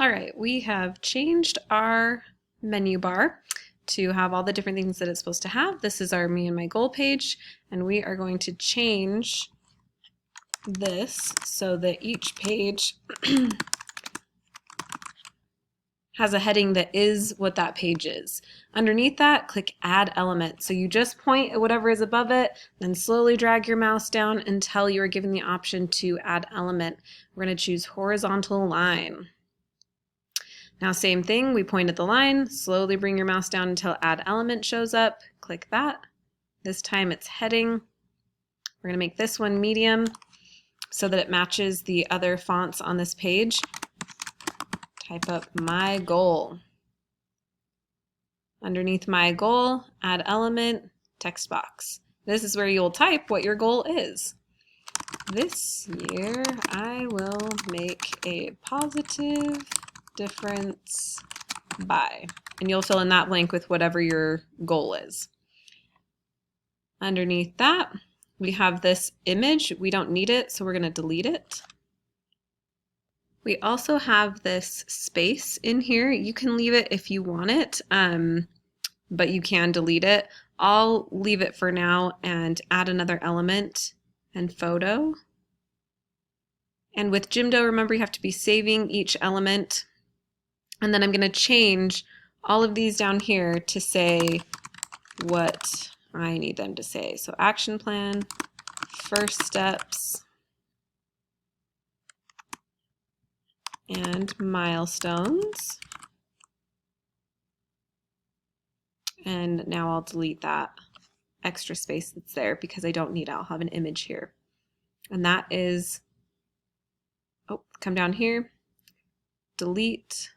All right, we have changed our menu bar to have all the different things that it's supposed to have. This is our me and my goal page, and we are going to change this so that each page has a heading that is what that page is. Underneath that, click Add Element. So you just point at whatever is above it, then slowly drag your mouse down until you are given the option to Add Element. We're going to choose Horizontal Line. Now same thing, we point at the line, slowly bring your mouse down until Add Element shows up, click that. This time it's heading. We're going to make this one medium so that it matches the other fonts on this page. Type up my goal. Underneath my goal, add element, text box. This is where you'll type what your goal is. This year I will make a positive difference by, and you'll fill in that blank with whatever your goal is. Underneath that, we have this image. We don't need it, so we're going to delete it. We also have this space in here. You can leave it if you want it, but you can delete it. I'll leave it for now and add another element and photo. And with Jimdo, remember you have to be saving each element. And then I'm going to change all of these down here to say what I need them to say. So action plan, first steps, and milestones. And now I'll delete that extra space that's there because I don't need it. I'll have an image here. And that is, oh, come down here, delete.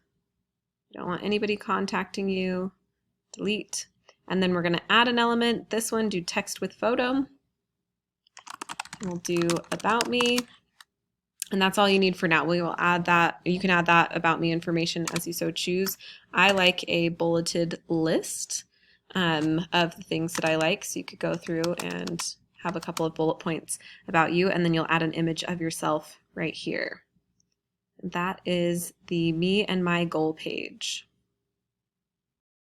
I don't want anybody contacting you, delete. And then we're going to add an element. This one, do text with photo. We'll do about me. And that's all you need for now. We will add that. You can add that about me information as you so choose. I like a bulleted list of the things that I like. So you could go through and have a couple of bullet points about you, and then you'll add an image of yourself right here. That is the me and my goal page.